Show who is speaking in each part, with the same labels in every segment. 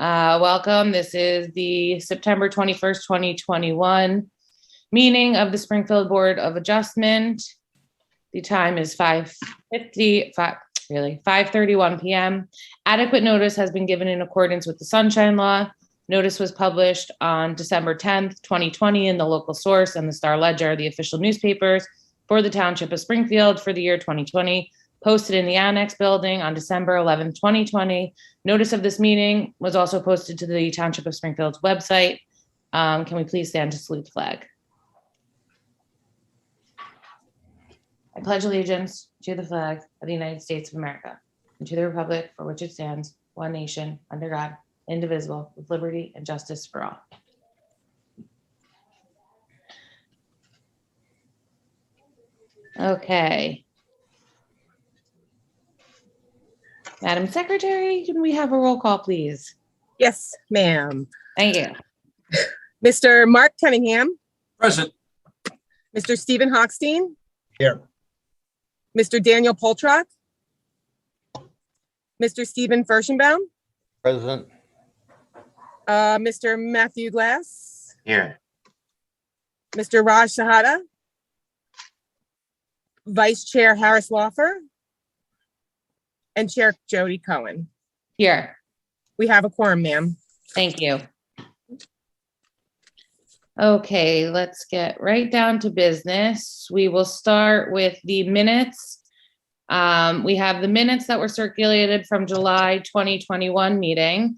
Speaker 1: Welcome. This is the September 21st, 2021 meeting of the Springfield Board of Adjustment. The time is 5:31 p.m. Adequate notice has been given in accordance with the Sunshine Law. Notice was published on December 10th, 2020 in the local source and the Star Ledger, the official newspapers for the Township of Springfield for the year 2020. Posted in the Annex Building on December 11th, 2020. Notice of this meeting was also posted to the Township of Springfield's website. Can we please stand to salute the flag? I pledge allegiance to the flag of the United States of America and to the republic for which it stands, one nation, under God, indivisible, with liberty and justice for all. Okay. Madam Secretary, can we have a roll call, please?
Speaker 2: Yes, ma'am.
Speaker 1: Thank you.
Speaker 2: Mr. Mark Cunningham.
Speaker 3: Present.
Speaker 2: Mr. Stephen Hochstein.
Speaker 3: Here.
Speaker 2: Mr. Daniel Poltrock. Mr. Stephen Furstenbaum.
Speaker 3: Present.
Speaker 2: Mr. Matthew Glass.
Speaker 3: Here.
Speaker 2: Mr. Raj Shahada. Vice Chair Harris Lawfer. And Chair Jody Cohen.
Speaker 1: Here.
Speaker 2: We have a quorum, ma'am.
Speaker 1: Thank you. Okay, let's get right down to business. We will start with the minutes. We have the minutes that were circulated from July 2021 meeting.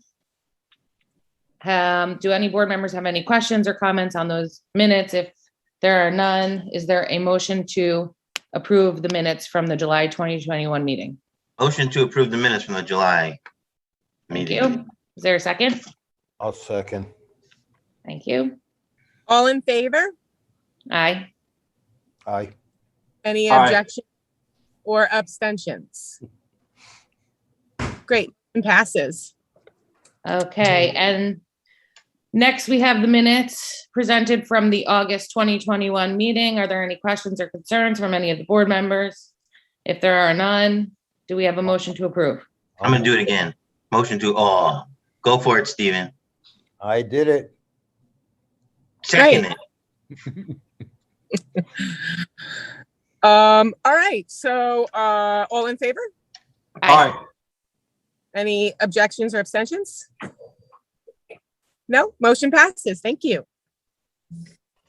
Speaker 1: Do any board members have any questions or comments on those minutes? If there are none, is there a motion to approve the minutes from the July 2021 meeting?
Speaker 4: Motion to approve the minutes from the July meeting.
Speaker 1: Thank you. Is there a second?
Speaker 3: I'll second.
Speaker 1: Thank you.
Speaker 2: All in favor?
Speaker 1: Aye.
Speaker 3: Aye.
Speaker 2: Any
Speaker 3: Aye.
Speaker 2: objections or abstentions? Great, and passes.
Speaker 1: Okay, and next we have the minutes presented from the August 2021 meeting. Are there any questions or concerns from any of the board members? If there are none, do we have a motion to approve?
Speaker 4: I'm gonna do it again. Motion to, go for it, Stephen.
Speaker 3: I did it.
Speaker 4: Second it.
Speaker 2: All right, so all in favor?
Speaker 1: Aye.
Speaker 2: Any objections or abstentions? No, motion passes. Thank you.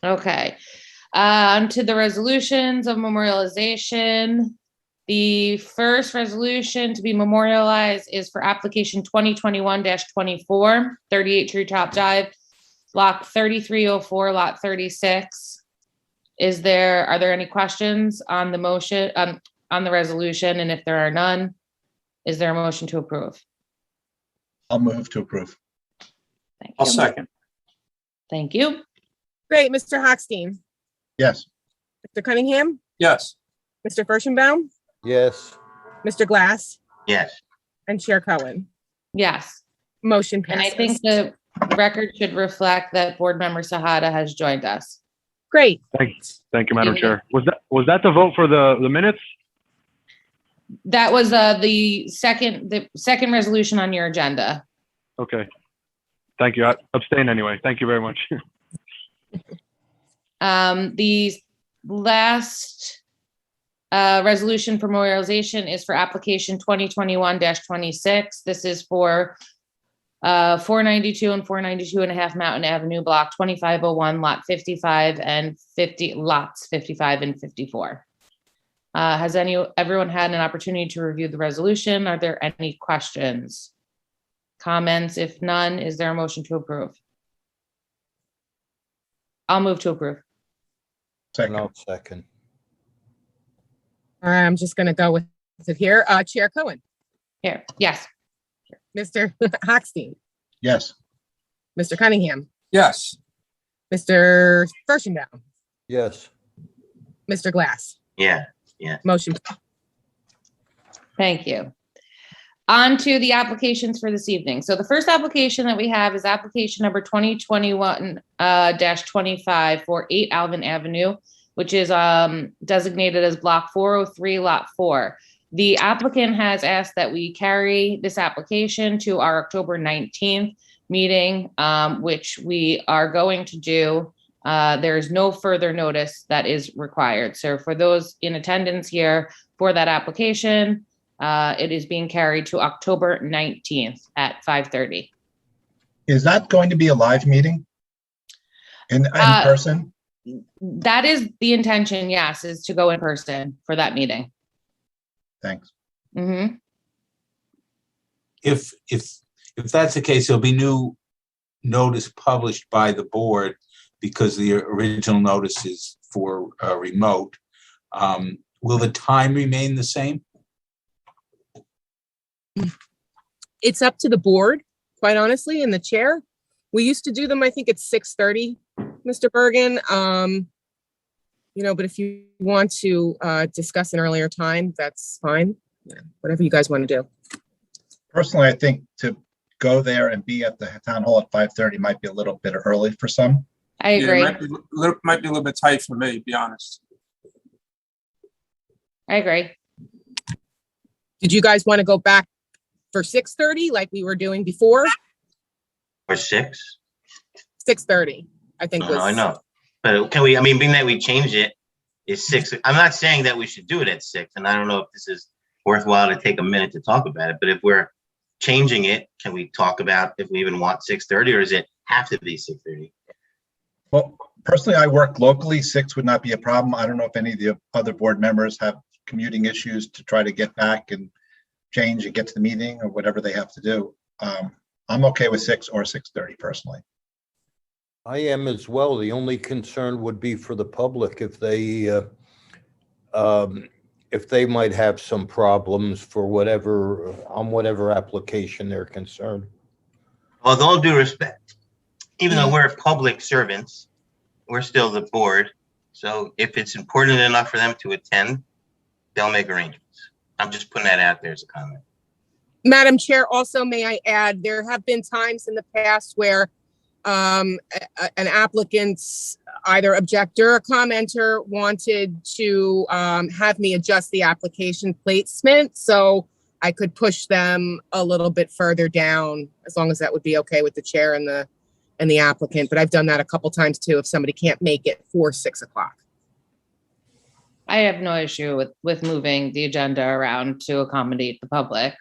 Speaker 1: Okay, on to the resolutions of memorialization. The first resolution to be memorialized is for application 2021-24, 38 Treetop Drive, block 3304, lot 36. Are there any questions on the motion, on the resolution? And if there are none, is there a motion to approve?
Speaker 3: I'll move to approve.
Speaker 1: Thank you.
Speaker 3: I'll second.
Speaker 1: Thank you.
Speaker 2: Great, Mr. Hochstein.
Speaker 3: Yes.
Speaker 2: Mr. Cunningham.
Speaker 3: Yes.
Speaker 2: Mr. Furstenbaum.
Speaker 3: Yes.
Speaker 2: Mr. Glass.
Speaker 4: Yes.
Speaker 2: And Chair Cohen.
Speaker 1: Yes.
Speaker 2: Motion
Speaker 1: And
Speaker 2: passes.
Speaker 1: I think the record should reflect that board member Sahada has joined us.
Speaker 2: Great.
Speaker 5: Thank you, Madam Chair. Was that the vote for the minutes?
Speaker 1: That was the second resolution on your agenda.
Speaker 5: Okay. Thank you. I abstain anyway. Thank you very much.
Speaker 1: The last resolution for memorialization is for application 2021-26. This is for 492 and 492.5 Mountain Avenue, block 2501, lot 55 and 50, lots 55 and 54. Has everyone had an opportunity to review the resolution? Are there any questions? Comments? If none, is there a motion to approve? I'll move to approve.
Speaker 3: Second. I'll second.
Speaker 2: All right, I'm just going to go with it here. Chair Cohen.
Speaker 1: Here, yes.
Speaker 2: Mr. Hochstein.
Speaker 3: Yes.
Speaker 2: Mr. Cunningham.
Speaker 3: Yes.
Speaker 2: Mr. Furstenbaum.
Speaker 3: Yes.
Speaker 2: Mr. Glass.
Speaker 4: Yeah.
Speaker 2: Motion.
Speaker 1: Thank you. On to the applications for this evening. So the first application that we have is application number 2021-25 for 8 Alvin Avenue, which is designated as block 403, lot 4. The applicant has asked that we carry this application to our October 19th meeting, which we are going to do. There is no further notice that is required. So for those in attendance here for that application, it is being carried to October 19th at 5:30.
Speaker 6: Is that going to be a live meeting? In person?
Speaker 1: That is the intention, yes, is to go in person for that meeting.
Speaker 6: Thanks.
Speaker 1: Mhm.
Speaker 7: If that's the case, there'll be new notice published by the board because the original notice is for remote. Will the time remain the same?
Speaker 2: It's up to the board, quite honestly, and the chair. We used to do them, I think it's 6:30, Mr. Bergen. But if you want to discuss an earlier time, that's fine. Yeah, whatever you guys want to do.
Speaker 6: Personally, I think to go there and be at the town hall at 5:30 might be a little bit early for some.
Speaker 1: I
Speaker 8: Yeah,
Speaker 1: agree.
Speaker 8: might be a little bit tight for me, to be honest.
Speaker 1: I agree.
Speaker 2: Did you guys want to go back for 6:30 like we were doing before?
Speaker 4: Or 6?
Speaker 2: 6:30, I think was.
Speaker 4: I know. But can we, I mean, being that we changed it, is 6. I'm not saying that we should do it at 6, and I don't know if this is worthwhile to take a minute to talk about it, but if we're changing it, can we talk about if we even want 6:30, or does it have to be 6:30?
Speaker 6: Well, personally, I work locally. 6 would not be a problem. I don't know if any of the other board members have commuting issues to try to get back and change and get to the meeting or whatever they have to do. I'm okay with 6 or 6:30 personally.
Speaker 3: I am as well. The only concern would be for the public if they might have some problems for whatever application they're concerned.
Speaker 4: With all due respect, even though we're public servants, we're still the board. So if it's important enough for them to attend, they'll make arrangements. I'm just putting that out there as a comment.
Speaker 2: Madam Chair, also may I add, there have been times in the past where an applicant's either objector or commenter wanted to have me adjust the application placement, so I could push them a little bit further down, as long as that would be okay with the chair and the applicant. But I've done that a couple times too, if somebody can't make it for 6 o'clock.
Speaker 1: I have no issue with moving the agenda around to accommodate the public.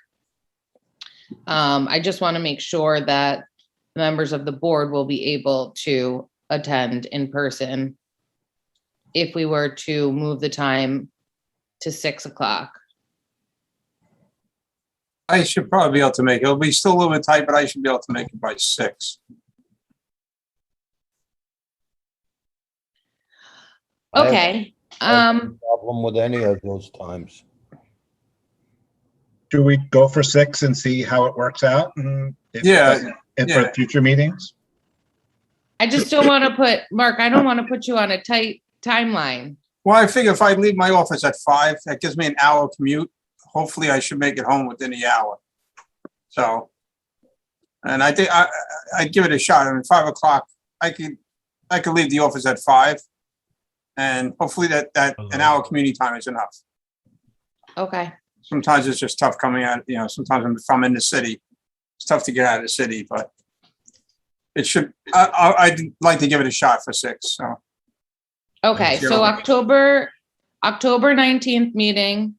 Speaker 1: I just want to make sure that members of the board will be able to attend in person if we were to move the time to 6 o'clock.
Speaker 8: I should probably be able to make it. It'll be still a little bit tight, but I should be able to make it by 6.
Speaker 1: Okay.
Speaker 3: I have no problem with any of those times.
Speaker 6: Do we go for 6 and see how it works out? And if it
Speaker 8: Yeah,
Speaker 6: doesn't- and
Speaker 8: yeah.
Speaker 6: for future meetings?
Speaker 1: I just don't want to put, Mark, I don't want to put you on a tight timeline.
Speaker 8: Well, I figure if I leave my office at 5, that gives me an hour commute. Hopefully I should make it home within the hour. So, and I think I'd give it a shot. I mean, 5 o'clock, I could leave the office at 5. And hopefully that an hour community time is enough.
Speaker 1: Okay.
Speaker 8: Sometimes it's just tough coming out, sometimes if I'm in the city, it's tough to get out of the city, but it should, I'd like to give it a shot for 6, so.
Speaker 1: Okay,
Speaker 8: Sure.
Speaker 1: so October 19th meeting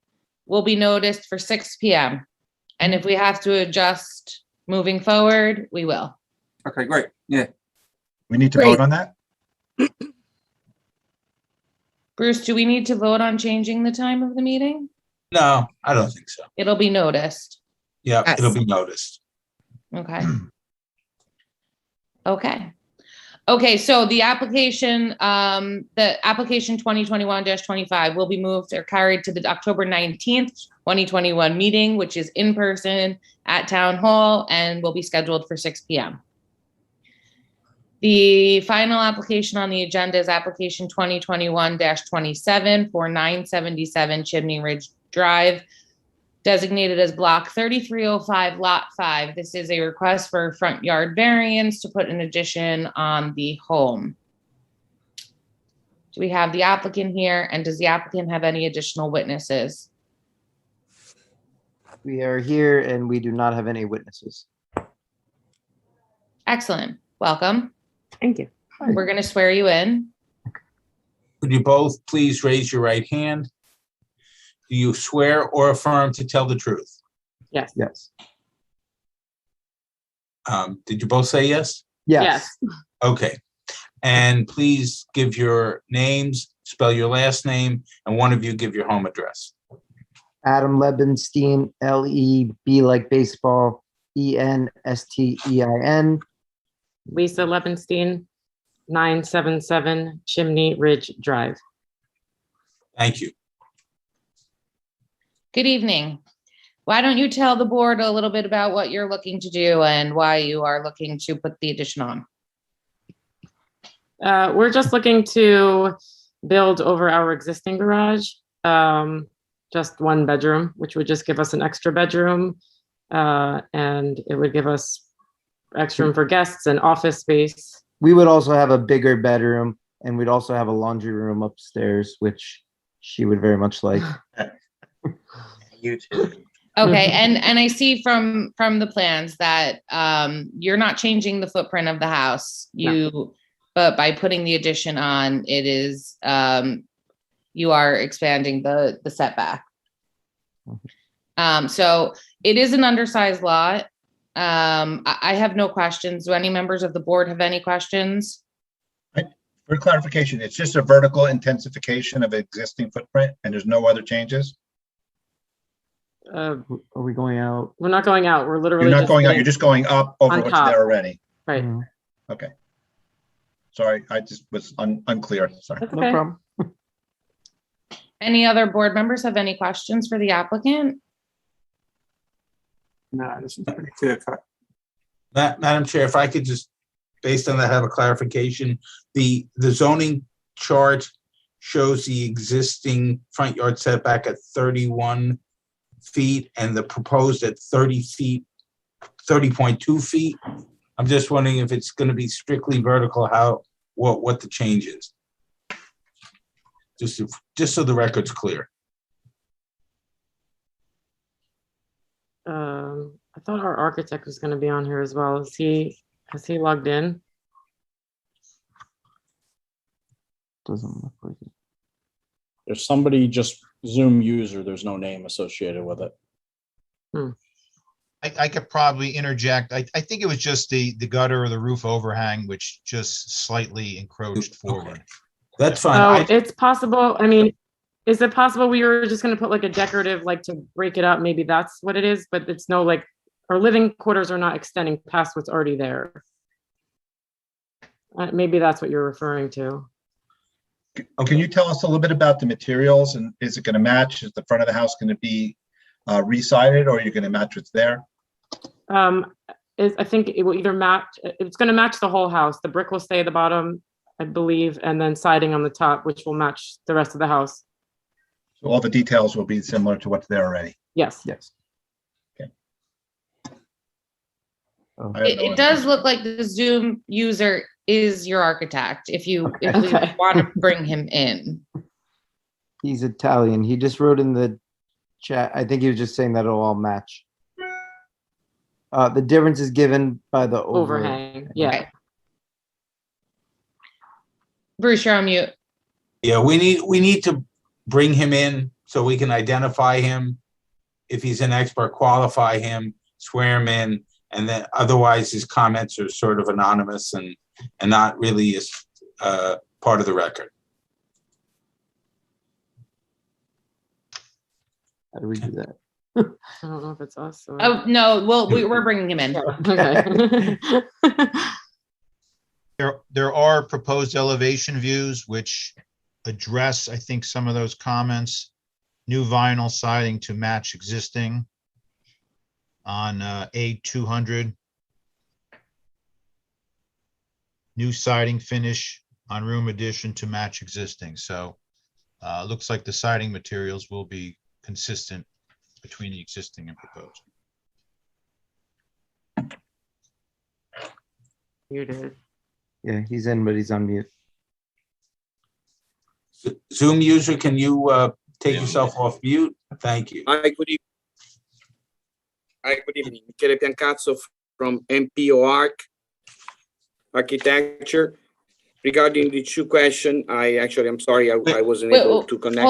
Speaker 1: will be noticed for 6 PM. And if we have to adjust moving forward, we will.
Speaker 8: Okay, great, yeah.
Speaker 6: We need to
Speaker 2: Great.
Speaker 6: vote on that?
Speaker 1: Bruce, do we need to vote on changing the time of the meeting?
Speaker 7: No, I don't think so.
Speaker 1: It'll be noticed.
Speaker 7: Yeah,
Speaker 2: Yes.
Speaker 7: it'll be noticed.
Speaker 1: Okay. Okay, so the application 2021-25 will be moved or carried to the October 19th, 2021 meeting, which is in person at Town Hall and will be scheduled for 6 PM. The final application on the agenda is application 2021-27 for 977 Chimney Ridge Drive, designated as block 3305, lot 5. This is a request for front yard variance to put an addition on the home. Do we have the applicant here, and does the applicant have any additional witnesses?
Speaker 9: We are here and we do not have any witnesses.
Speaker 1: Excellent. Welcome.
Speaker 10: Thank you.
Speaker 1: We're going to swear you in.
Speaker 7: Could you both please raise your right hand? Do you swear or affirm to tell the truth?
Speaker 10: Yes.
Speaker 9: Yes.
Speaker 7: Did you both say yes?
Speaker 9: Yes.
Speaker 7: Okay. And please give your names, spell your last name, and one of you give your home address.
Speaker 9: Adam Lebenstein, L-E-B like baseball, E-N-S-T-E-I-N.
Speaker 10: Lisa Levenstein, 977 Chimney Ridge Drive.
Speaker 7: Thank you.
Speaker 1: Good evening. Why don't you tell the board a little bit about what you're looking to do and why you are looking to put the addition on?
Speaker 10: We're just looking to build over our existing garage, just one bedroom, which would just give us an extra bedroom. And it would give us extra room for guests and office space.
Speaker 9: We would also have a bigger bedroom and we'd also have a laundry room upstairs, which she would very much like.
Speaker 4: You too.
Speaker 1: Okay, and I see from the plans that you're not changing the footprint of the house. But by putting the addition on, it is you are expanding the setback. So it is an undersized lot. I have no questions. Do any members of the board have any questions?
Speaker 6: For clarification, it's just a vertical intensification of existing footprint and there's no other changes?
Speaker 9: Are we going out?
Speaker 10: We're not going out. We're literally
Speaker 6: You're not
Speaker 10: just
Speaker 6: going out,
Speaker 10: getting
Speaker 6: you're just going up over
Speaker 10: on
Speaker 6: what's
Speaker 10: top.
Speaker 6: there already.
Speaker 10: right.
Speaker 9: Mm,
Speaker 6: Okay. Sorry, I just was unclear, sorry.
Speaker 10: That's
Speaker 9: No
Speaker 10: okay.
Speaker 9: problem.
Speaker 1: Any other board members have any questions for the applicant?
Speaker 8: No, this is pretty clear cut.
Speaker 7: Madam Chair, if I could just, based on that, have a clarification. The zoning chart shows the existing front yard setback at 31 feet and the proposed at 30 feet, 30.2 feet. I'm just wondering if it's going to be strictly vertical, what the change is. Just so the record's clear.
Speaker 10: I thought our architect was going to be on here as well. Has he logged in?
Speaker 9: Doesn't look like it.
Speaker 11: There's somebody just Zoom user, there's no name associated with it.
Speaker 12: I could probably interject. I think it was just the gutter or the roof overhang, which just slightly encroached forward.
Speaker 7: That's fine.
Speaker 10: Oh, it's possible. I mean, is it possible we were just going to put like a decorative, like to break it up? Maybe that's what it is, but it's no, like our living quarters are not extending past what's already there. Maybe that's what you're referring to.
Speaker 6: Can you tell us a little bit about the materials and is it going to match? Is the front of the house going to be re-sided or are you going to match what's there?
Speaker 10: I think it will either match, it's going to match the whole house. The brick will stay at the bottom, I believe, and then siding on the top, which will match the rest of the house.
Speaker 6: So all the details will be similar to what's there already.
Speaker 10: Yes.
Speaker 9: Yes.
Speaker 6: Okay.
Speaker 9: Oh.
Speaker 6: I have no
Speaker 1: It does look like the Zoom user is your architect, if we
Speaker 10: Okay.
Speaker 1: want to bring him in.
Speaker 9: He's Italian. He just wrote in the chat. I think he was just saying that it'll all match. The difference is given by the
Speaker 10: Overhang. Yeah.
Speaker 1: Okay. Bruce, you're on mute.
Speaker 7: Yeah, we need to bring him in so we can identify him. If he's an expert, qualify him, swear him in, and then otherwise his comments are sort of anonymous and not really as part of the record.
Speaker 9: How do we do that?
Speaker 10: I don't know if it's us or.
Speaker 1: Oh, no, we're bringing him in.
Speaker 10: Okay.
Speaker 12: There are proposed elevation views which address, I think, some of those comments. New vinyl siding to match existing on A200. New siding finish on room addition to match existing. So looks like the siding materials will be consistent between the existing and proposed.
Speaker 10: You did.
Speaker 9: Yeah, he's in, but he's on mute.
Speaker 7: Zoom user, can you take yourself off mute? Thank you.
Speaker 13: Hi, good evening. Hi, good evening. Michele Piancazzo from MPO Architecture. Regarding the two question, I'm sorry, I wasn't able to connect.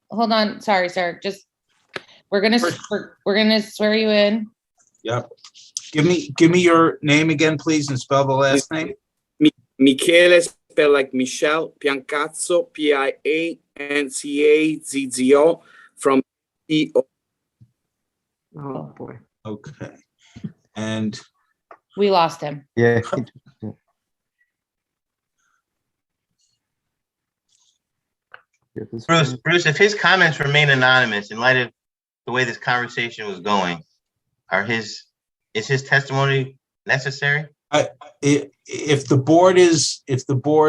Speaker 1: Hold on. Sorry, sir. Just, we're gonna swear you in.
Speaker 7: Yep. Give me your name again, please, and spell the last name.
Speaker 13: Michele, spelled like Michelle, Piancazzo, Piancazzo, from PO.
Speaker 10: Oh, boy.
Speaker 7: Okay. And
Speaker 1: We lost him.
Speaker 9: Yeah.
Speaker 4: Bruce, if his comments remain anonymous in light of the way this conversation was going, is his testimony necessary?
Speaker 7: if the board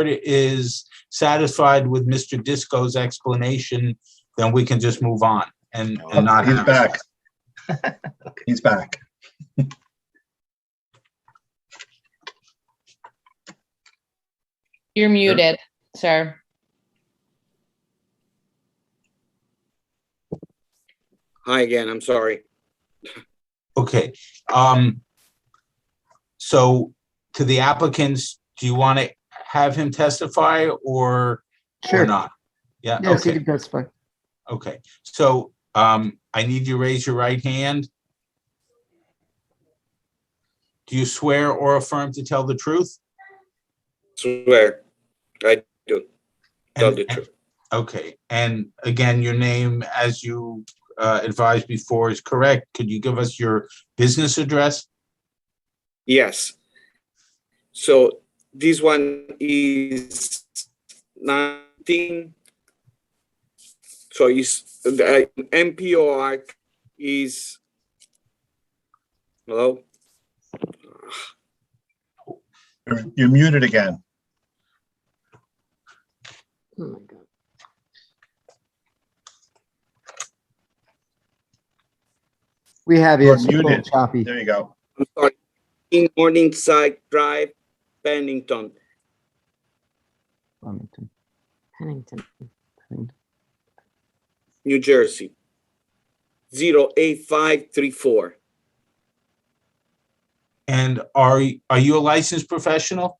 Speaker 7: is satisfied with Mr. Disco's explanation, then we can just move on and not
Speaker 6: He's
Speaker 7: have.
Speaker 6: back. He's back.
Speaker 1: You're muted, sir.
Speaker 13: Hi again, I'm sorry.
Speaker 7: Okay. So to the applicants, do you want to have him testify or
Speaker 9: Sure.
Speaker 7: not? Yeah.
Speaker 9: Yes, you
Speaker 7: Okay.
Speaker 9: can testify.
Speaker 7: Okay. So I need you to raise your right hand. Do you swear or affirm to tell the truth?
Speaker 13: Swear, I do. Tell the truth.
Speaker 7: Okay. And again, your name, as you advised before, is correct. Could you give us your business address?
Speaker 13: Yes. So this one is 19. So it's the MPO Arc is, hello?
Speaker 6: You're muted again.
Speaker 10: Oh my God.
Speaker 9: We have
Speaker 6: You're
Speaker 9: you. It's a little
Speaker 6: muted.
Speaker 9: choppy.
Speaker 6: There you go.
Speaker 13: I'm sorry. In Morningside Drive, Pennington.
Speaker 9: Wilmington.
Speaker 10: Pennington.
Speaker 13: New Jersey, 08534.
Speaker 7: And are you a licensed professional?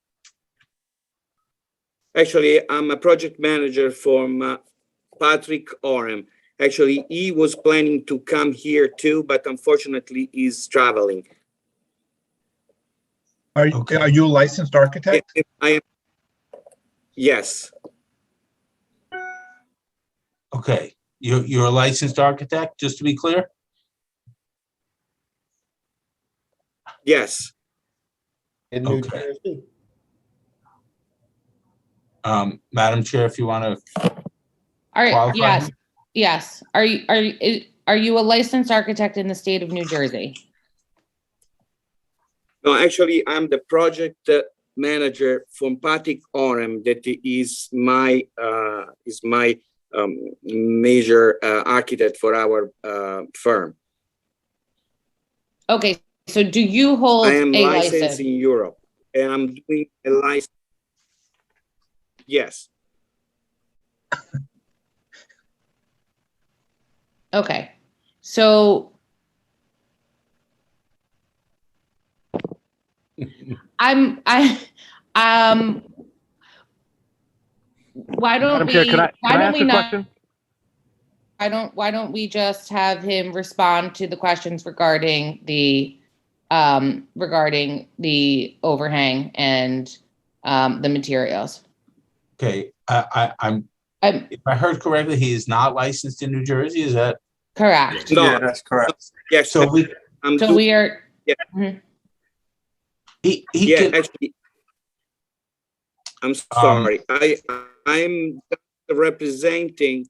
Speaker 13: Actually, I'm a project manager from Patrick Orem. Actually, he was planning to come here too, but unfortunately he's traveling.
Speaker 6: Are
Speaker 7: Okay.
Speaker 6: you a licensed architect?
Speaker 13: I am. Yes,
Speaker 7: Okay. You're a licensed architect, just to be clear?
Speaker 13: yes.
Speaker 3: In New
Speaker 7: Okay.
Speaker 3: Jersey?
Speaker 7: Madam Chair, if you want to
Speaker 1: All right,
Speaker 7: qualify.
Speaker 1: yes, yes. Are you a licensed architect in the state of New Jersey?
Speaker 13: No, actually, I'm the project manager from Patrick Orem. That is my major architect for our firm.
Speaker 1: Okay, so do you hold
Speaker 13: I am
Speaker 1: a
Speaker 13: licensed
Speaker 1: license?
Speaker 13: in Europe, and I'm doing a license. Yes.
Speaker 1: Okay, so why don't
Speaker 5: Madam Chair,
Speaker 1: we,
Speaker 5: can I ask a question?
Speaker 1: why don't we just have him respond to the questions regarding the overhang and the materials?
Speaker 7: Okay. If I heard correctly, he is not licensed in New Jersey, is that?
Speaker 1: Correct.
Speaker 13: No.
Speaker 8: Yeah, that's correct.
Speaker 13: Yes.
Speaker 7: So we
Speaker 1: are.
Speaker 13: Yeah.
Speaker 1: Mhm.
Speaker 7: he
Speaker 13: Yeah,
Speaker 7: can,
Speaker 13: actually, I'm sorry. I'm representing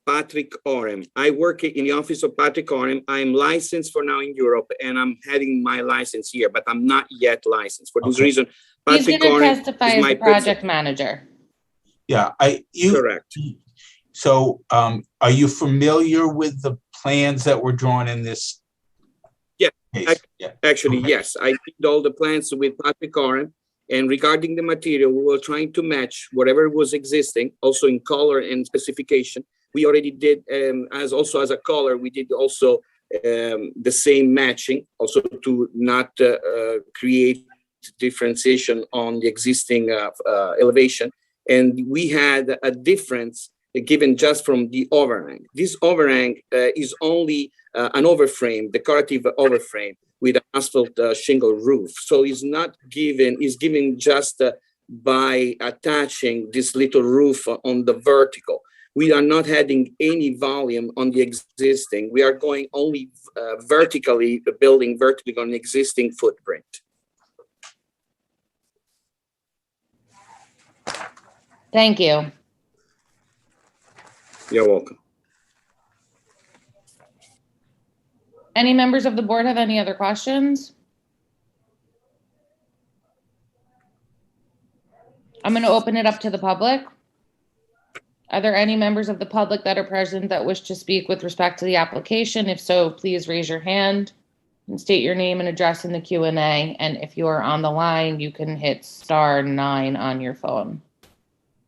Speaker 13: Patrick Orem. I work in the office of Patrick Orem. I'm licensed for now in Europe, and I'm having my license here, but I'm not yet licensed. For this
Speaker 7: Okay.
Speaker 13: reason,
Speaker 1: He's
Speaker 13: Patrick
Speaker 1: going to
Speaker 13: Orem
Speaker 1: testify
Speaker 13: is
Speaker 1: as
Speaker 13: my
Speaker 1: the project manager.
Speaker 7: yeah,
Speaker 13: correct.
Speaker 7: so are you familiar with the plans that were drawn in this?
Speaker 13: Yeah,
Speaker 7: case? Yeah.
Speaker 13: Actually,
Speaker 7: Okay.
Speaker 13: yes. I did all the plans with Patrick Orem, and regarding the material, we were trying to match whatever was existing, also in color and specification. We already did, as a color, we did also the same matching, also to not create differentiation on the existing elevation. And we had a difference given just from the overhang. This overhang is only an overframe, decorative overframe with an asphalt shingle roof. So it's not given, it's given just by attaching this little roof on the vertical. We are not adding any volume on the existing. We are going only vertically, building vertically on the existing footprint.
Speaker 1: Thank you.
Speaker 13: You're welcome.
Speaker 1: Any members of the board have any other questions? I'm going to open it up to the public. Are there any members of the public that are present that wish to speak with respect to the application? If so, please raise your hand and state your name and address in the Q&A. And if you are on the line, you can hit *9 on your phone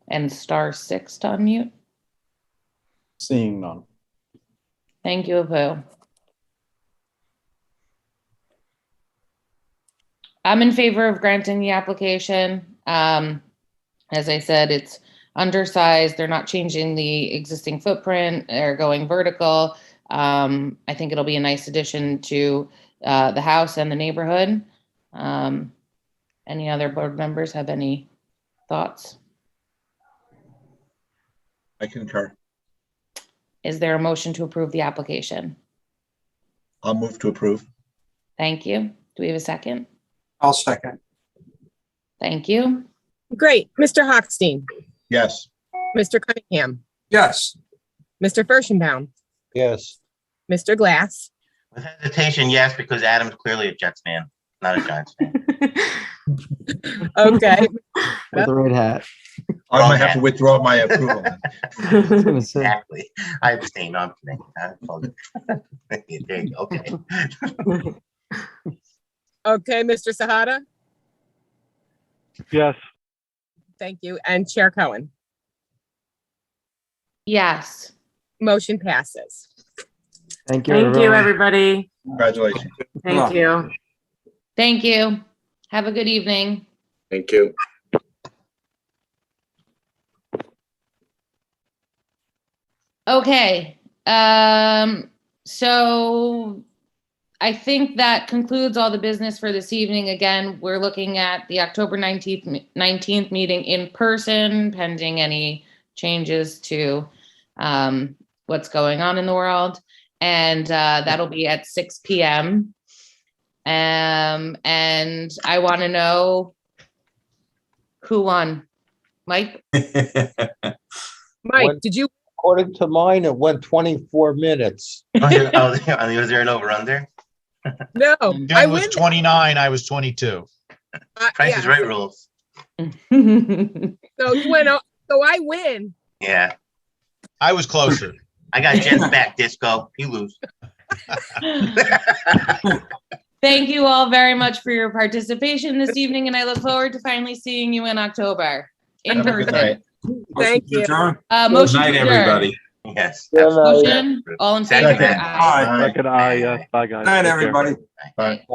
Speaker 1: and *6 to unmute.
Speaker 11: Seeing none.
Speaker 1: Thank you, Apu. I'm in favor of granting the application. As I said, it's undersized. They're not changing the existing footprint. They're going vertical. I think it'll be a nice addition to the house and the neighborhood. Any other board members have any thoughts?
Speaker 6: I concur.
Speaker 1: Is there a motion to approve the application?
Speaker 6: I'll move to approve.
Speaker 1: Thank you. Do we have a second?
Speaker 8: I'll second.
Speaker 1: Thank you.
Speaker 2: Great. Mr. Hochstein,
Speaker 6: Yes.
Speaker 2: Mr. Cunningham,
Speaker 8: Yes.
Speaker 2: Mr. Furstenbaum,
Speaker 3: Yes.
Speaker 2: Mr. Glass,
Speaker 4: With hesitation, yes, because Adam's clearly a Jets fan, not a Giants fan.
Speaker 2: okay,
Speaker 9: With the red hat.
Speaker 6: I might have to withdraw my approval. then.
Speaker 9: I was gonna say.
Speaker 4: Exactly. I abstain. No, I'm kidding. There you go. Okay.
Speaker 2: okay, Mr. Sahada,
Speaker 5: Yes.
Speaker 2: thank you, and Chair Cohen.
Speaker 1: Yes.
Speaker 2: Motion passes.
Speaker 9: Thank you,
Speaker 10: Thank you,
Speaker 9: everyone.
Speaker 10: everybody.
Speaker 6: Congratulations.
Speaker 10: Thank you.
Speaker 1: Thank you. Have a good evening.
Speaker 13: Thank you.
Speaker 1: Okay. So I think that concludes all the business for this evening. Again, we're looking at the October 19th meeting in person, pending any changes to what's going on in the world. And that'll be at 6 p.m. And I want to know who won. Mike?
Speaker 2: Mike, did you?
Speaker 3: According to mine, it went 24 minutes.
Speaker 4: Was there an over-under?
Speaker 2: No,
Speaker 12: Jen
Speaker 2: I
Speaker 12: was
Speaker 2: win.
Speaker 12: 29, I was 22.
Speaker 4: Price is
Speaker 2: Yeah,
Speaker 4: Right rules.
Speaker 2: So you went out, so I win.
Speaker 4: Yeah.
Speaker 12: I was closer.
Speaker 4: I got Jen's back, Disco. You lose.
Speaker 1: Thank you all very much for your participation this evening, and I look forward to finally seeing you in October in
Speaker 6: Have a good
Speaker 1: person.
Speaker 6: night.
Speaker 2: Thank you.
Speaker 7: Adjourn.
Speaker 1: Motion
Speaker 7: Good
Speaker 1: to
Speaker 7: night,
Speaker 1: adjourn.
Speaker 7: everybody.
Speaker 4: Yes.
Speaker 3: Good night.
Speaker 1: Motion, all in favor?
Speaker 4: Second.
Speaker 1: Aye.
Speaker 6: Aye.
Speaker 5: Second, yes. Bye, guys.
Speaker 8: Night,
Speaker 5: Take care.
Speaker 8: everybody.
Speaker 6: Bye.
Speaker 7: Night.